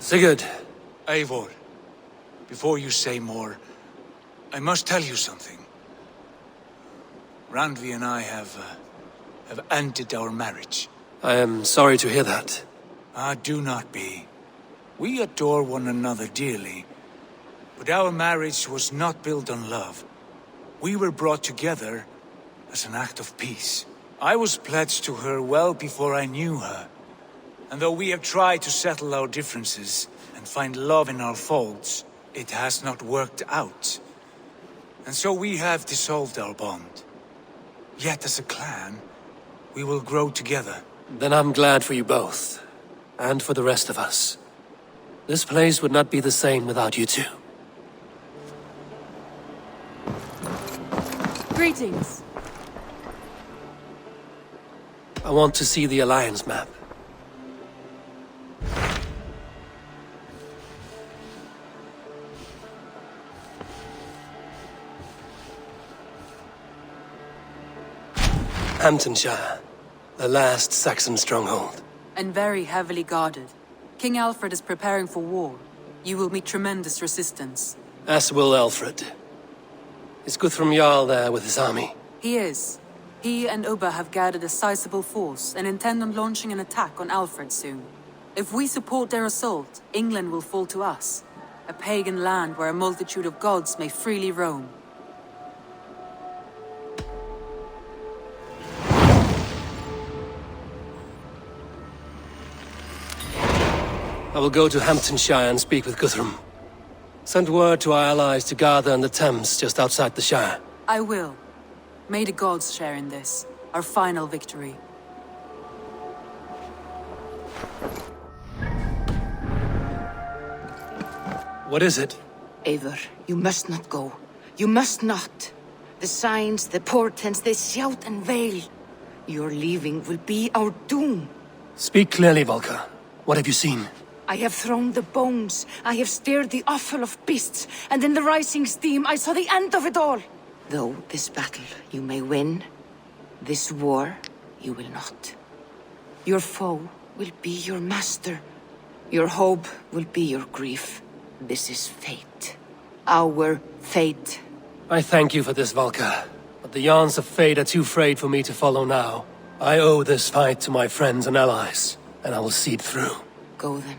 Sigurd. Eivor, before you say more, I must tell you something. Randvi and I have ended our marriage. I am sorry to hear that. Ah, do not be. We adore one another dearly, but our marriage was not built on love. We were brought together as an act of peace. I was pledged to her well before I knew her. And though we have tried to settle our differences and find love in our faults, it has not worked out. And so we have dissolved our bond. Yet as a clan, we will grow together. Then I'm glad for you both. And for the rest of us. This place would not be the same without you two. Greetings. I want to see the Alliance map. Hamptonshire, the last Saxon stronghold. And very heavily guarded. King Alfred is preparing for war. You will meet tremendous resistance. As will Alfred. Is Guthrum Jarl there with his army? He is. He and Ubba have gathered a sizable force and intend on launching an attack on Alfred soon. If we support their assault, England will fall to us. A pagan land where a multitude of gods may freely roam. I will go to Hamptonshire and speak with Guthrum. Send word to our allies to gather in the Thames just outside the Shire. I will. May the gods share in this, our final victory. What is it? Eivor, you must not go. You must not. The signs, the portents, they shout and wail. Your leaving will be our doom. Speak clearly, Volker. What have you seen? I have thrown the bones. I have stirred the offal of beasts. And in the rising steam, I saw the end of it all. Though this battle you may win, this war you will not. Your foe will be your master. Your hope will be your grief. This is fate. Our fate. I thank you for this, Volker. But the yarns of fate are too frayed for me to follow now. I owe this fight to my friends and allies, and I will see it through. Go then,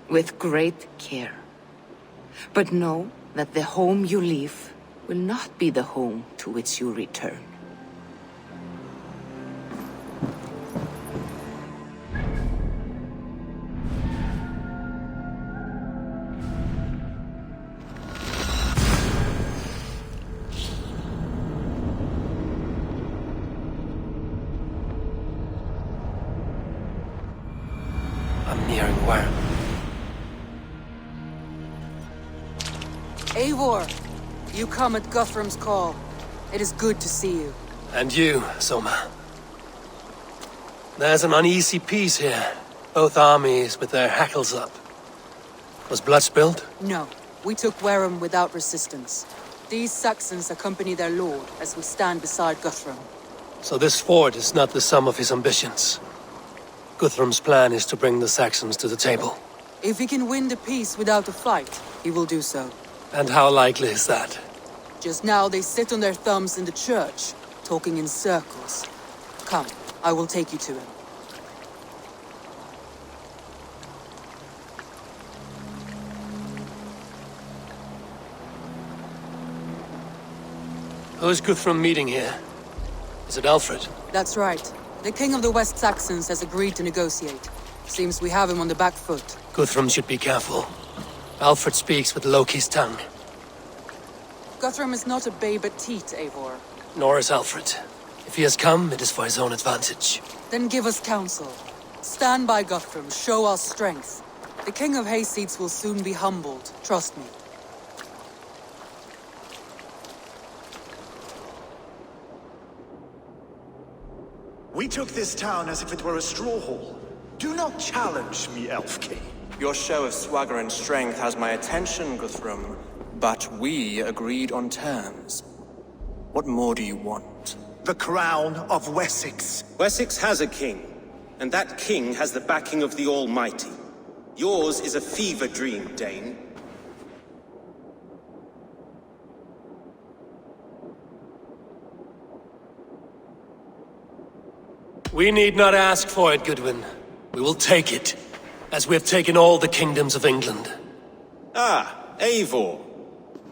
with great care. But know that the home you leave will not be the home to which you return. I'm nearing where? Eivor! You come at Guthrum's call. It is good to see you. And you, Soma. There's an uneasy peace here. Both armies with their hackles up. Was blood spilled? No, we took Wareham without resistance. These Saxons accompany their lord as we stand beside Guthrum. So this fort is not the sum of his ambitions. Guthrum's plan is to bring the Saxons to the table. If he can win the peace without a fight, he will do so. And how likely is that? Just now they sit on their thumbs in the church, talking in circles. Come, I will take you to him. Who is Guthrum meeting here? Is it Alfred? That's right. The king of the West Saxons has agreed to negotiate. Seems we have him on the back foot. Guthrum should be careful. Alfred speaks with Loki's tongue. Guthrum is not a babe at teat, Eivor. Nor is Alfred. If he has come, it is for his own advantage. Then give us counsel. Stand by Guthrum, show our strength. The king of Hayseeds will soon be humbled, trust me. We took this town as if it were a straw hall. Do not challenge me, Elf King. Your show of swagger and strength has my attention, Guthrum. But we agreed on terms. What more do you want? The crown of Wessex. Wessex has a king, and that king has the backing of the Almighty. Yours is a fever dream, Dane. We need not ask for it, Goodwin. We will take it, as we have taken all the kingdoms of England. Ah, Eivor.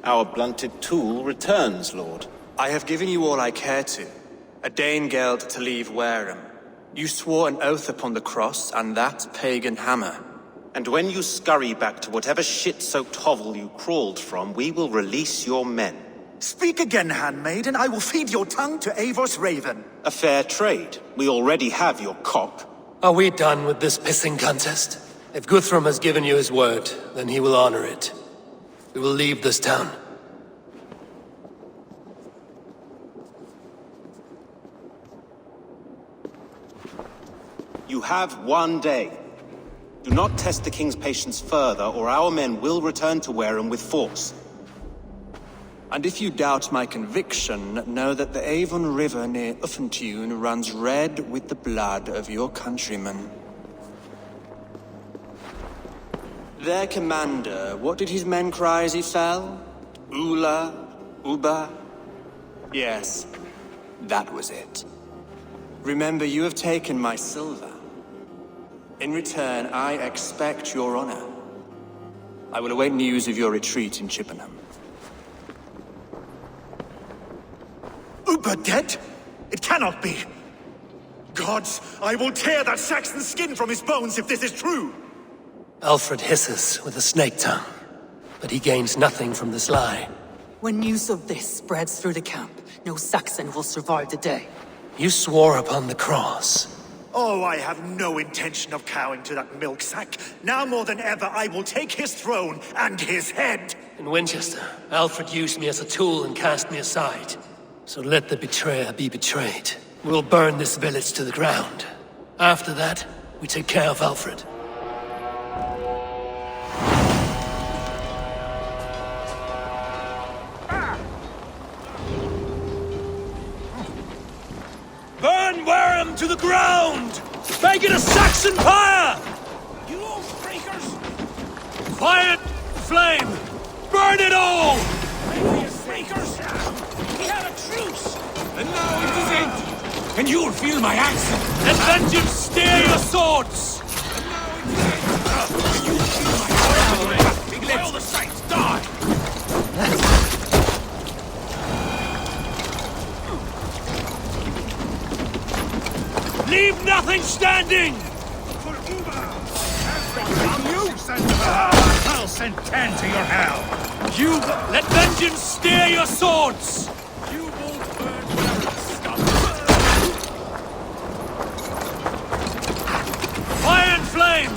Our blunted tool returns, Lord. I have given you all I care to. A Danegeld to leave Wareham. You swore an oath upon the cross, and that pagan hammer. And when you scurry back to whatever shit-soaked hovel you crawled from, we will release your men. Speak again, handmaid, and I will feed your tongue to Eivor's raven. A fair trade. We already have your cock. Are we done with this pissing contest? If Guthrum has given you his word, then he will honor it. We will leave this town. You have 1 day. Do not test the king's patience further, or our men will return to Wareham with force. And if you doubt my conviction, know that the Avon River near Uffentune runs red with the blood of your countrymen. Their commander, what did his men cry as he fell? Ula? Uba? Yes, that was it. Remember, you have taken my silver. In return, I expect your honor. I will await news of your retreat in Chippenham. Uber dead? It cannot be. Gods, I will tear that Saxon's skin from his bones if this is true. Alfred hisses with a snake tongue, but he gains nothing from this lie. When news of this spreads through the camp, no Saxon will survive the day. You swore upon the cross. Oh, I have no intention of cowing to that milk sack. Now more than ever, I will take his throne and his head. In Winchester, Alfred used me as a tool and cast me aside. So let the betrayer be betrayed. We'll burn this village to the ground. After that, we take care of Alfred. Burn Wareham to the ground! Make it a Saxon pyre! You old freakers! Fire flame! Burn it all! You freakers! We had a truce! And now it is empty! And you'll feel my axe! Let vengeance steer your swords! And now it is empty! And you'll feel my axe! Let all the saints die! Leave nothing standing! I'll send 10 to your hell! You let vengeance steer your swords! You won't burn without scum! Fire and flame!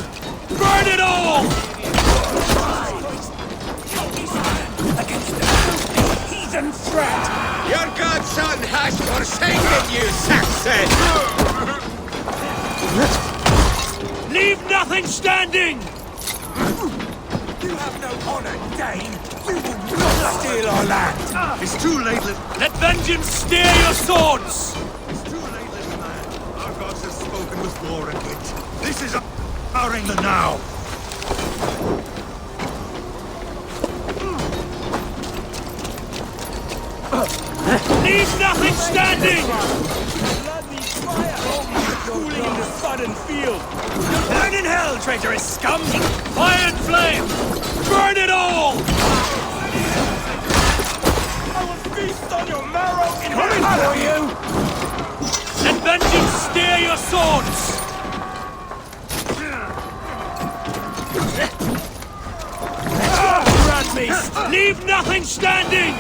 Burn it all! Against the heathen threat! Your godson has forsaken you, Saxon! Leave nothing standing! You have no honor, Dane! You will not steal our land! It's too late, Let vengeance steer your swords! It's too late, little man. Our gods have spoken with war and wit. This is our England now. Leave nothing standing! Cooling in the sudden field! Burn in hell, traitorous scum! Fire and flame! Burn it all! I will feast on your marrow in hell for you! Let vengeance steer your swords! Rat beast! Leave nothing standing!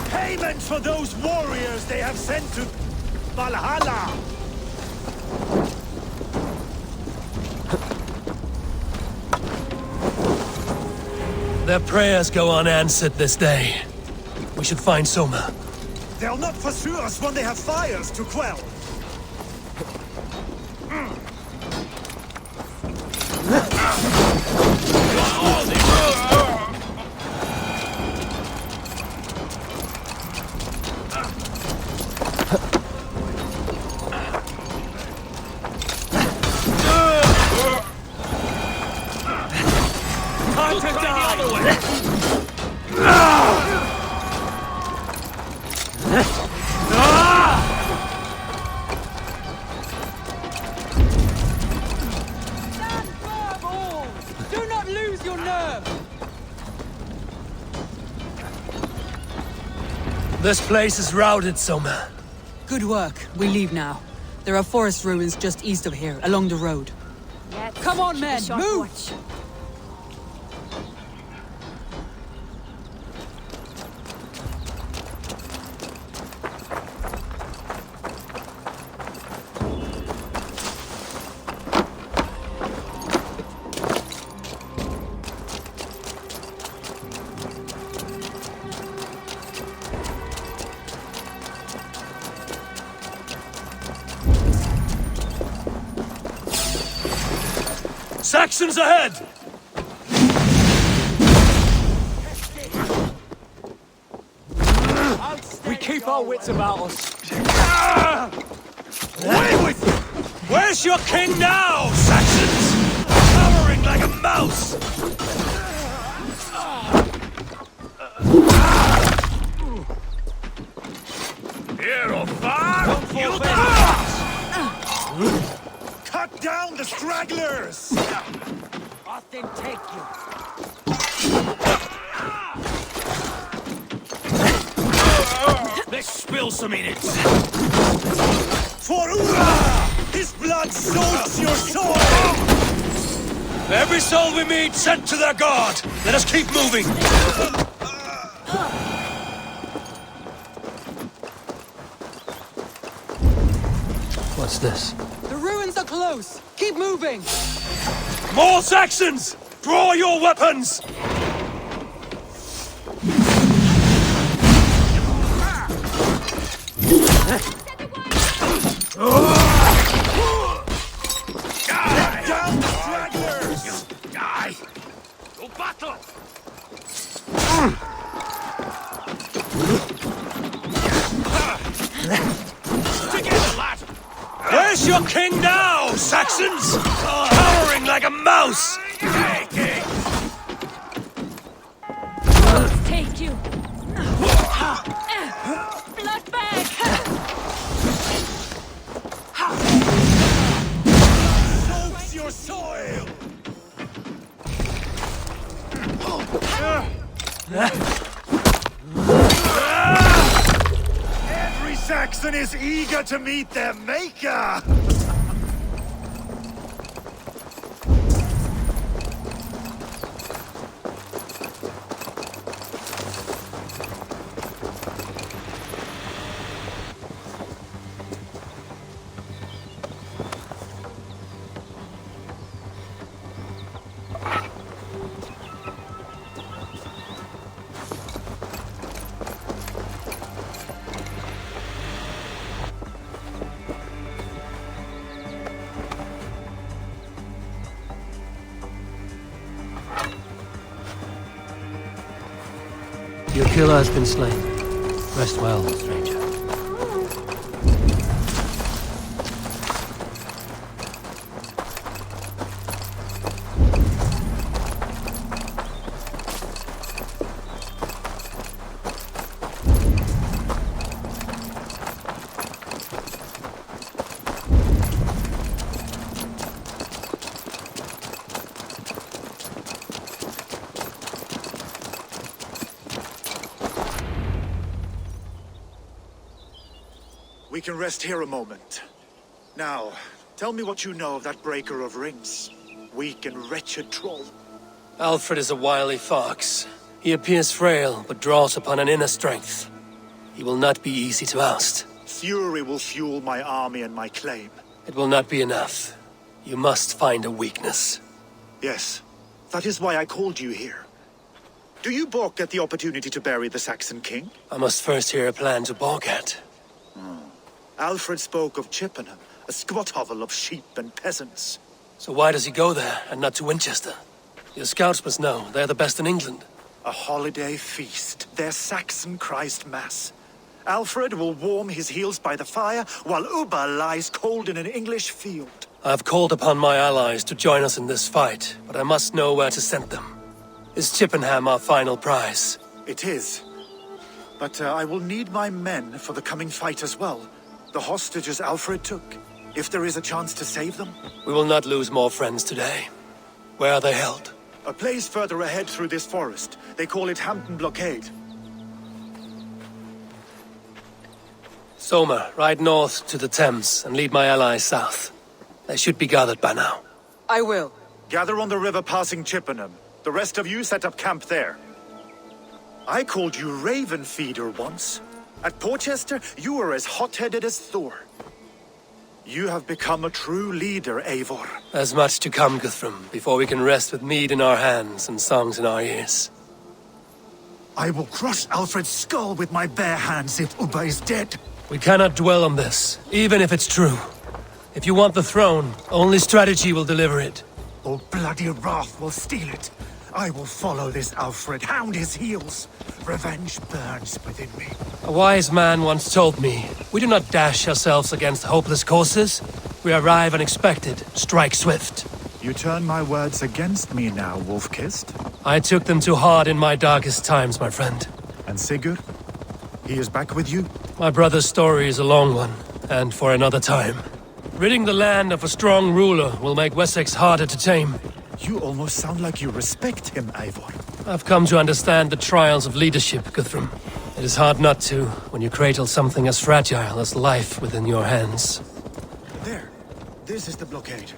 Payment for those warriors they have sent to Valhalla! Their prayers go unanswered this day. We should find Soma. They'll not pursue us when they have fires to quell. Stand firm, all! Do not lose your nerve! This place is routed, Soma. Good work. We leave now. There are forest ruins just east of here, along the road. Come on, men! Move! Saxons ahead! We keep our wits about us. Away with you! Where's your king now, Saxons? Cowering like a mouse! Here or far, you Cut down the stragglers! Then take you. Let's spill some in it! For Ura! His blood soaks your soul! Every soul we meet sent to their god! Let us keep moving! What's this? The ruins are close! Keep moving! More Saxons! Draw your weapons! Get down the stragglers! Die! To battle! Together, lad! Where's your king now, Saxons? Cowering like a mouse! Take you. Blood bag. Soaks your soil! Every Saxon is eager to meet their maker! Your killer has been slain. Rest well, stranger. We can rest here a moment. Now, tell me what you know of that breaker of rings. Weak and wretched troll. Alfred is a wily fox. He appears frail, but draws upon an inner strength. He will not be easy to oust. Fury will fuel my army and my claim. It will not be enough. You must find a weakness. Yes, that is why I called you here. Do you balk at the opportunity to bury the Saxon king? I must first hear a plan to balk at. Alfred spoke of Chippenham, a squat hovel of sheep and peasants. So why does he go there, and not to Winchester? Your scouts must know. They're the best in England. A holiday feast, their Saxon Christ Mass. Alfred will warm his heels by the fire, while Uba lies cold in an English field. I've called upon my allies to join us in this fight, but I must know where to send them. Is Chippenham our final prize? It is. But I will need my men for the coming fight as well. The hostages Alfred took. If there is a chance to save them. We will not lose more friends today. Where are they held? A place further ahead through this forest. They call it Hampton Blockade. Soma, ride north to the Thames and lead my allies south. They should be gathered by now. I will. Gather on the river passing Chippenham. The rest of you set up camp there. I called you Raven Feeder once. At Porchester, you were as hot-headed as Thor. You have become a true leader, Eivor. There's much to come, Guthrum, before we can rest with mead in our hands and songs in our ears. I will crush Alfred's skull with my bare hands if Ubba is dead. We cannot dwell on this, even if it's true. If you want the throne, only strategy will deliver it. Or bloody wrath will steal it. I will follow this Alfred, hound his heels. Revenge burns within me. A wise man once told me, we do not dash ourselves against hopeless courses. We arrive unexpected, strike swift. You turn my words against me now, Wolf-Kissed. I took them too hard in my darkest times, my friend. And Sigurd? He is back with you? My brother's story is a long one, and for another time. Ridding the land of a strong ruler will make Wessex harder to tame. You almost sound like you respect him, Eivor. I've come to understand the trials of leadership, Guthrum. It is hard not to, when you cradle something as fragile as life within your hands. There. This is the blockade.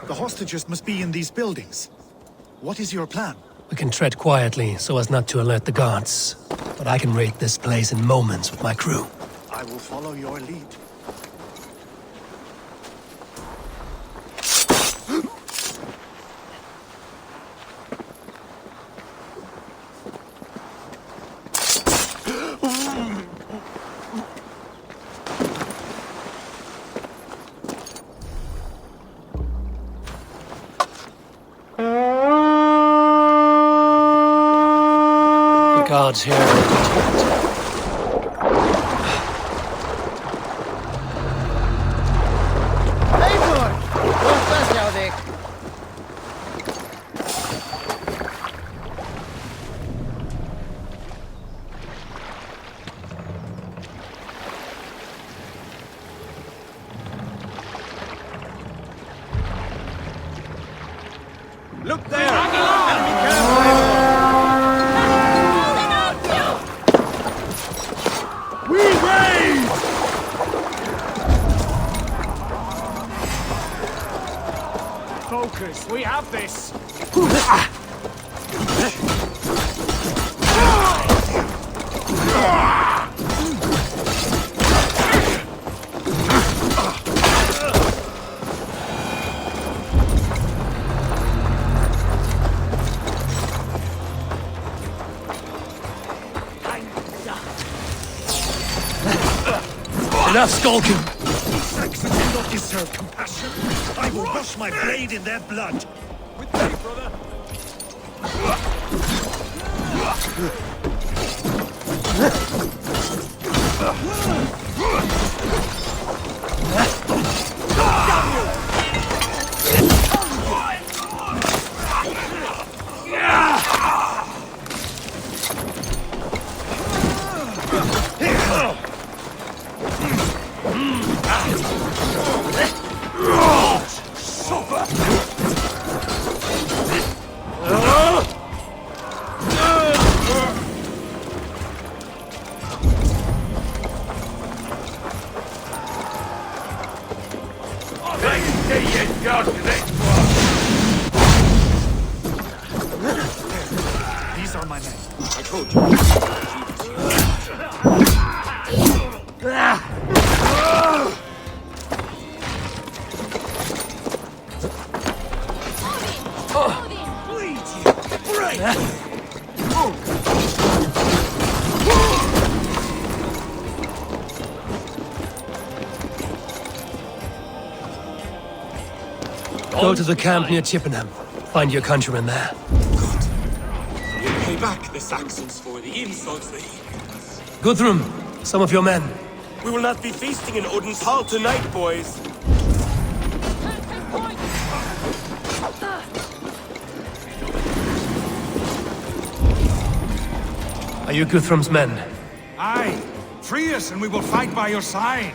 The hostages must be in these buildings. What is your plan? We can tread quietly so as not to alert the guards. But I can raid this place in moments with my crew. I will follow your lead. The guards here are vigilant. Look there! Enemy camp! We raid! Focus, we have this! Enough skulking! These Saxons do not deserve compassion. I will wash my blade in their blood. With me, brother! These are my men. I told you. Go to the camp near Chippenham. Find your countrymen there. We'll pay back the Saxons for the insults they heaped us. Guthrum, some of your men. We will not be feasting in Odin's hall tonight, boys. Are you Guthrum's men? Aye, free us and we will fight by your side.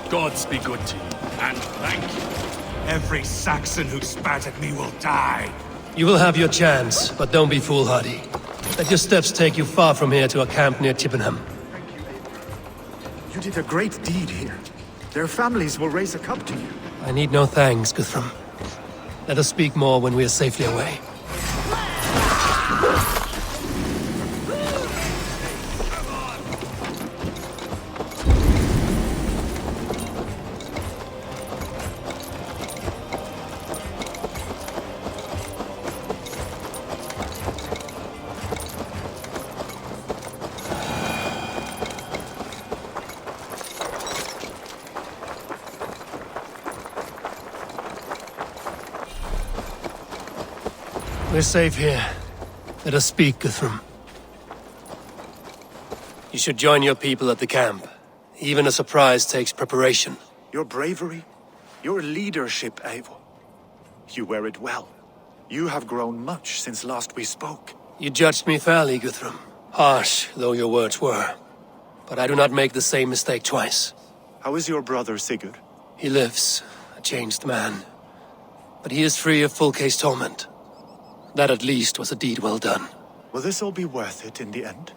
Gods be good to you, and thank you. Every Saxon who spat at me will die. You will have your chance, but don't be foolhardy. Let your steps take you far from here to a camp near Chippenham. You did a great deed here. Their families will raise a cup to you. I need no thanks, Guthrum. Let us speak more when we are safely away. We're safe here. Let us speak, Guthrum. You should join your people at the camp. Even a surprise takes preparation. Your bravery, your leadership, Eivor. You wear it well. You have grown much since last we spoke. You judged me fairly, Guthrum. Harsh though your words were. But I do not make the same mistake twice. How is your brother, Sigurd? He lives, a changed man. But he is free of full case torment. That at least was a deed well done. Will this all be worth it in the end?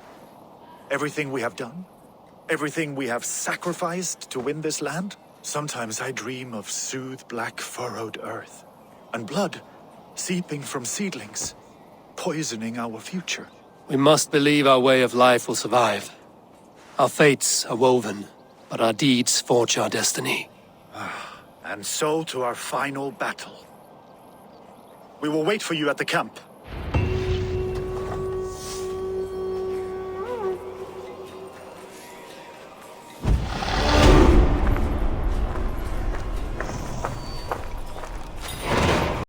Everything we have done? Everything we have sacrificed to win this land? Sometimes I dream of soothed black furrowed earth. And blood seeping from seedlings, poisoning our future. We must believe our way of life will survive. Our fates are woven, but our deeds forge our destiny. And so to our final battle. We will wait for you at the camp.